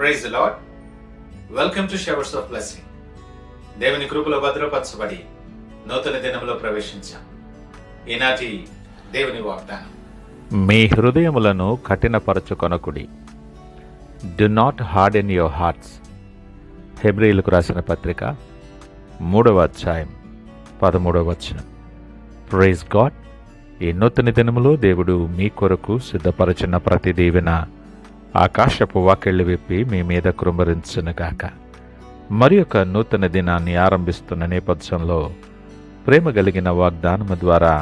Praise the lord. Welcome to showers of blessing. దేవుని కృపలో భద్రపరచబడి నూతన దినంలో ప్రవేశించాం. ఈనాటి దేవుని వాగ్దానం, మీ హృదయములను కఠినపరచుకొనకుడి. Do not harden your hearts. హెబ్రీయులకు రాసిన పత్రిక 3వ అధ్యాయం 13వ వచనం. Praise God. ఈ నూతన దినములో దేవుడు మీ కొరకు సిద్ధపరచిన ప్రతి దీవెన ఆకాశపు వాకిళ్లు విప్పి మీ మీద కృంభరించునుగాక. మరి ఒక నూతన దినాన్ని ఆరంభిస్తున్న నేపథ్యంలో ప్రేమ కలిగిన వాగ్దానము ద్వారా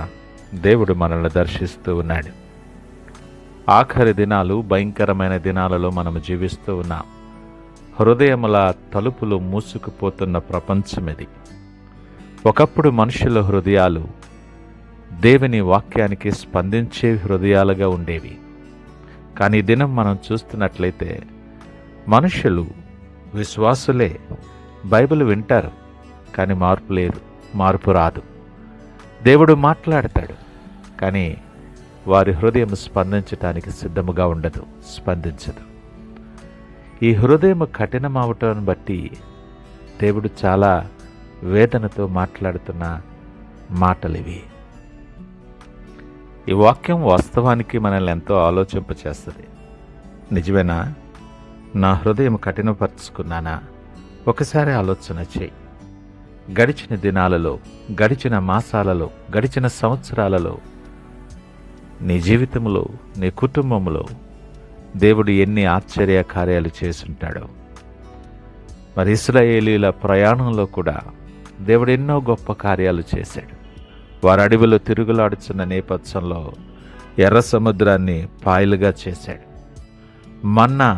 దేవుడు మనల్ని దర్శిస్తూ ఉన్నాడు. ఆఖరి దినాలు, భయంకరమైన దినాలలో మనం జీవిస్తూ ఉన్నాం. హృదయముల తలుపులు మూసుకుపోతున్న ప్రపంచం ఇది. ఒకప్పుడు మనుషుల హృదయాలు దేవుని వాక్యానికి స్పందించే హృదయాలుగా ఉండేవి. కానీ ఈ దినం మనం చూస్తున్నట్లయితే మనుషులు విశ్వాసులే, బైబిల్ వింటారు, కానీ మార్పు లేదు, మార్పు రాదు. దేవుడు మాట్లాడతాడు, కానీ వారి హృదయం స్పందించటానికి సిద్ధముగా ఉండదు, స్పందించదు. ఈ హృదయం కఠినమవటాన్ని బట్టి దేవుడు చాలా వేదనతో మాట్లాడుతున్న మాటలివి. ఈ వాక్యం వాస్తవానికి మనల్ని ఎంతో ఆలోచింపచేస్తుంది. నిజమేనా? నా హృదయం కఠినపరుచుకున్నానా? ఒకసారి ఆలోచన చేయి. గడిచిన దినాలలో, గడిచిన మాసాలలో, గడిచిన సంవత్సరాలలో నీ జీవితంలో, నీ కుటుంబంలో దేవుడు ఎన్ని ఆశ్చర్య కార్యాలు చేసుంటాడో. మరి ఇశ్రాయేలీల ప్రయాణంలో కూడా దేవుడు ఎన్నో గొప్ప కార్యాలు చేశాడు. వారు అడవిలో తిరుగులాడుచున్న నేపథ్యంలో ఎర్ర సముద్రాన్ని పాయలుగా చేశాడు. మన్నా,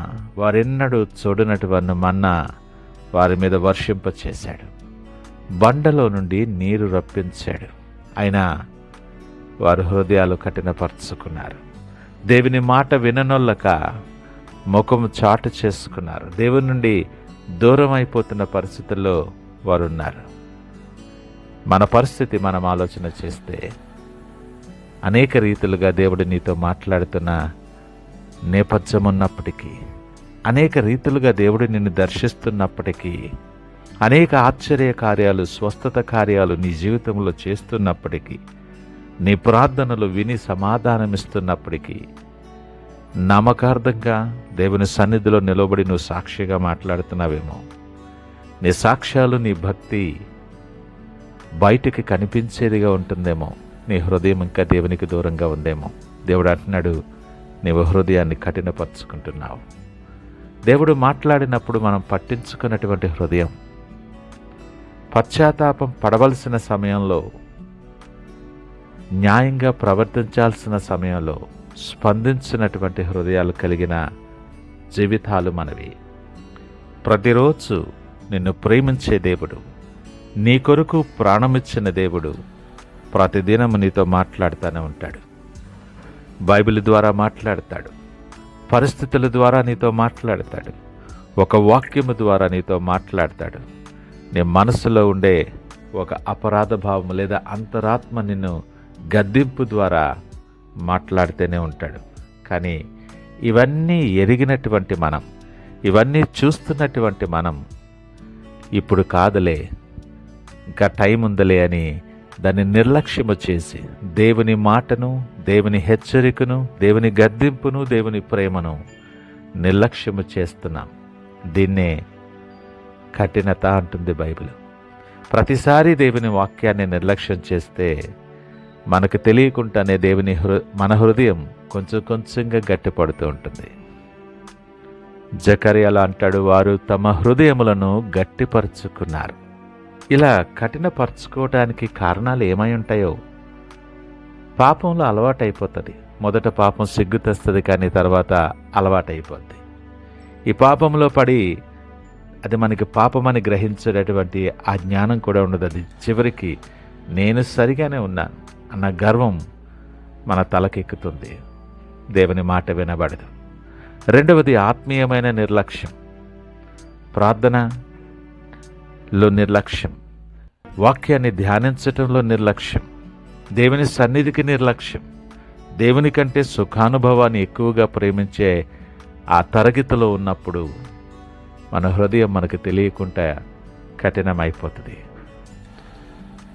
వారెన్నడూ చూడనటువంటి మన్నా వారి మీద వర్షింపచేశాడు. బండలో నుండి నీరు రప్పించాడు. అయినా వారు హృదయాలు కఠినపరుచుకున్నారు. దేవుని మాట విననొల్లక ముఖము చాటు చేసుకున్నారు. దేవుని నుండి దూరం అయిపోతున్న పరిస్థితుల్లో వారున్నారు. మన పరిస్థితి మనం ఆలోచన చేస్తే అనేక రీతులుగా దేవుడు నీతో మాట్లాడుతున్న నేపథ్యం ఉన్నప్పటికీ, అనేక రీతులుగా దేవుడు నిన్ను దర్శిస్తున్నప్పటికీ, అనేక ఆశ్చర్య కార్యాలు, స్వస్థత కార్యాలు నీ జీవితంలో చేస్తున్నప్పటికీ, నీ ప్రార్థనలు విని సమాధానమిస్తున్నప్పటికీ, నమ్మకార్థంగా దేవుని సన్నిధిలో నిలబడి నువ్వు సాక్షిగా మాట్లాడుతున్నావేమో. నీ సాక్ష్యాలు, నీ భక్తి బయటికి కనిపించేదిగా ఉంటుందేమో. నీ హృదయం ఇంకా దేవునికి దూరంగా ఉందేమో. దేవుడు అంటున్నాడు, నీవు హృదయాన్ని కఠినపరుచుకుంటున్నావు. దేవుడు మాట్లాడినప్పుడు మనం పట్టించుకున్నటువంటి హృదయం, పశ్చాత్తాపం పడవలసిన సమయంలో, న్యాయంగా ప్రవర్తించాల్సిన సమయంలో స్పందించినటువంటి హృదయాలు కలిగిన జీవితాలు మనవి. ప్రతిరోజు నిన్ను ప్రేమించే దేవుడు, నీ కొరకు ప్రాణమిచ్చిన దేవుడు ప్రతిదినం నీతో మాట్లాడుతూనే ఉంటాడు. బైబిల్ ద్వారా మాట్లాడతాడు, పరిస్థితుల ద్వారా నీతో మాట్లాడతాడు, ఒక వాక్యము ద్వారా నీతో మాట్లాడతాడు. నీ మనసులో ఉండే ఒక అపరాధ భావం లేదా అంతరాత్మ నిన్ను గద్దింపు ద్వారా మాట్లాడితేనే ఉంటాడు. కానీ ఇవన్నీ ఎరిగినటువంటి మనం, ఇవన్నీ చూస్తున్నటువంటి మనం, ఇప్పుడు కాదులే, ఇంకా టైం ఉందలే అని దాన్ని నిర్లక్ష్యము చేసి దేవుని మాటను, దేవుని హెచ్చరికను, దేవుని గద్దింపును, దేవుని ప్రేమను నిర్లక్ష్యము చేస్తున్నాం. దీన్నే కఠినత అంటుంది బైబిల్. ప్రతిసారి దేవుని వాక్యాన్ని నిర్లక్ష్యం చేస్తే మనకు తెలియకుండానే మన హృదయం కొంచెం కొంచెంగా గట్టిపడుతూ ఉంటుంది. జకర్యాలా అంటాడు, వారు తమ హృదయములను గట్టిపరుచుకున్నారు. ఇలా కఠినపరచుకోవడానికి కారణాలు ఏమై ఉంటాయో. పాపంలో అలవాటైపోతుంది. మొదట పాపం సిగ్గు తెస్తుంది, కానీ తర్వాత అలవాటైపోద్ది. ఈ పాపంలో పడి అది మనకి పాపమని గ్రహించేటటువంటి ఆ జ్ఞానం కూడా ఉండదు. అది చివరికి నేను సరిగానే ఉన్నాను అన్న గర్వం మన తలకెక్కుతుంది. దేవుని మాట వినబడదు. రెండవది ఆత్మీయమైన నిర్లక్ష్యం. ప్రార్థనలో నిర్లక్ష్యం, వాక్యాన్ని ధ్యానించటంలో నిర్లక్ష్యం, దేవుని సన్నిధికి నిర్లక్ష్యం, దేవుని కంటే సుఖానుభవాన్ని ఎక్కువగా ప్రేమించే ఆ తరగతిలో ఉన్నప్పుడు మన హృదయం మనకు తెలియకుండా కఠినమైపోతుంది.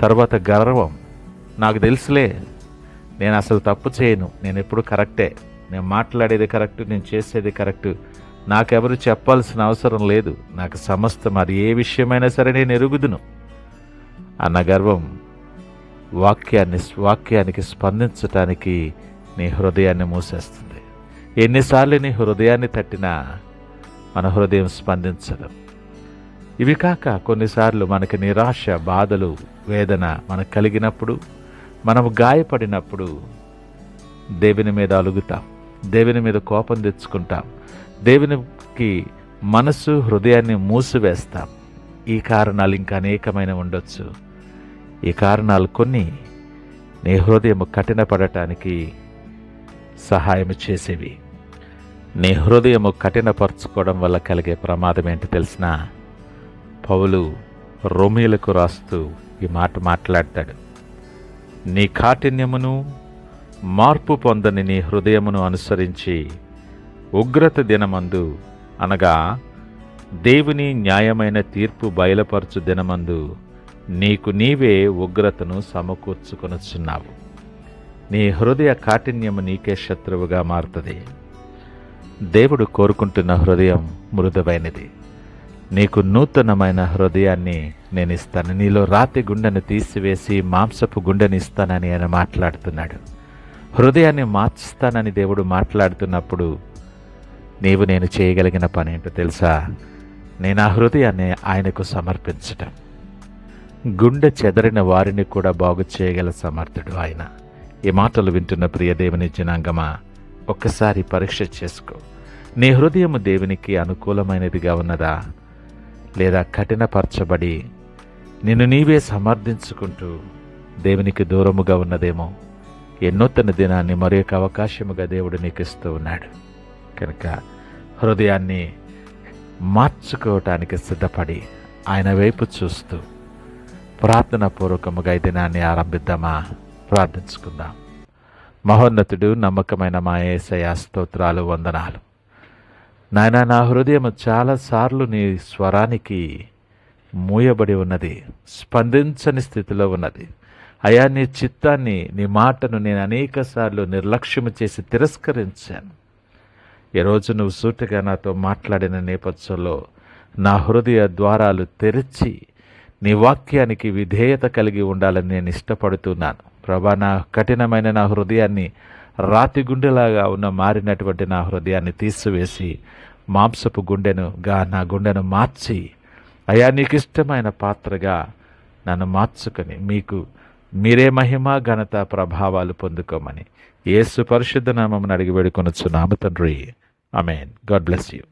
తర్వాత గర్వం, నాకు తెలుసులే, నేను అసలు తప్పు చేయను, నేను ఎప్పుడు కరెక్టే, నేను మాట్లాడేది కరెక్టు, నేను చేసేది కరెక్టు, నాకెవరు చెప్పాల్సిన అవసరం లేదు, నాకు సమస్తం అది ఏ విషయమైనా సరే నేను ఎరుగుదును అన్న గర్వం వాక్యానికి స్పందించటానికి నీ హృదయాన్ని మూసేస్తుంది. ఎన్నిసార్లు నీ హృదయాన్ని తట్టినా మన హృదయం స్పందించదు. ఇవి కాక కొన్నిసార్లు మనకి నిరాశ, బాధలు, వేదన మనకు కలిగినప్పుడు, మనము గాయపడినప్పుడు దేవుని మీద అలుగుతాం, దేవుని మీద కోపం తెచ్చుకుంటాం, దేవునికి మనసు, హృదయాన్ని మూసివేస్తాం. ఈ కారణాలు ఇంకా అనేకమైన ఉండొచ్చు. ఈ కారణాలు కొన్ని నీ హృదయం కఠినపడటానికి సహాయం చేసేవి. నీ హృదయము కఠినపరచుకోవడం వల్ల కలిగే ప్రమాదం ఏంటి తెలిసినా? పౌలు రోమీయులకు రాస్తూ ఈ మాట మాట్లాడతాడు. నీ కాఠిన్యమును మార్పు పొందని నీ హృదయమును అనుసరించి ఉగ్రత దినమందు, అనగా దేవుని న్యాయమైన తీర్పు బయలుపరచు దినమందు నీకు నీవే ఉగ్రతను సమకూర్చుకొనుచున్నావు. నీ హృదయ కాఠిన్యము నీకే శత్రువుగా మారుతుంది. దేవుడు కోరుకుంటున్న హృదయం మృదువైనది. నీకు నూతనమైన హృదయాన్ని నేను ఇస్తాను, నీలో రాతి గుండెను తీసివేసి మాంసపు గుండెని ఇస్తానని ఆయన మాట్లాడుతున్నాడు. హృదయాన్ని మార్చుస్తానని దేవుడు మాట్లాడుతున్నప్పుడు నేను చేయగలిగిన పని ఏంటో తెలుసా? నేను ఆ హృదయాన్ని ఆయనకు సమర్పించటం. గుండె చెదరిన వారిని కూడా బాగు చేయగల సమర్థుడు ఆయన. ఈ మాటలు వింటున్న ప్రియ దేవుని జనాంగమా, ఒక్కసారి పరీక్ష చేసుకో. నీ హృదయము దేవునికి అనుకూలమైనదిగా ఉన్నదా, లేదా కఠినపరచబడి నిన్ను నీవే సమర్థించుకుంటూ దేవునికి దూరముగా ఉన్నదేమో? ఎన్నోత్తన దినాన్ని మరి ఒక అవకాశముగా దేవుడు నీకు ఇస్తూ ఉన్నాడు కనుక హృదయాన్ని మార్చుకోవటానికి సిద్ధపడి ఆయన వైపు చూస్తూ ప్రార్థనాపూర్వకముగా ఈ దినాన్ని ఆరంభిద్దామా? ప్రార్థించుకుందాం. మహోన్నతుడు, నమ్మకమైన మా యేసయ్యా, స్తోత్రాలు, వందనాలు. నాయనా, నా హృదయం చాలాసార్లు నీ స్వరానికి మూయబడి ఉన్నది, స్పందించని స్థితిలో ఉన్నది. అయా, నీ చిత్తాన్ని, నీ మాటను నేను అనేకసార్లు నిర్లక్ష్యము చేసి తిరస్కరించాను. ఈరోజు నువ్వు సూటిగా నాతో మాట్లాడిన నేపథ్యంలో నా హృదయ ద్వారాలు తెరిచి నీ వాక్యానికి విధేయత కలిగి ఉండాలని నేను ఇష్టపడుతున్నాను. ప్రభా, నా కఠినమైన నా హృదయాన్ని, రాతి గుండెలాగా మారినటువంటి నా హృదయాన్ని తీసివేసి మాంసపు నా గుండెను మార్చి అయా, నీకు ఇష్టమైన పాత్రగా నన్ను మార్చుకొని మీరే మహిమ, ఘనత, ప్రభావాలు పొందుకోమని యేసు పరిశుద్ధ నామమున అడిగి వేడుకొనుచున్నాము తండ్రి. ఆమేన్. God bless you.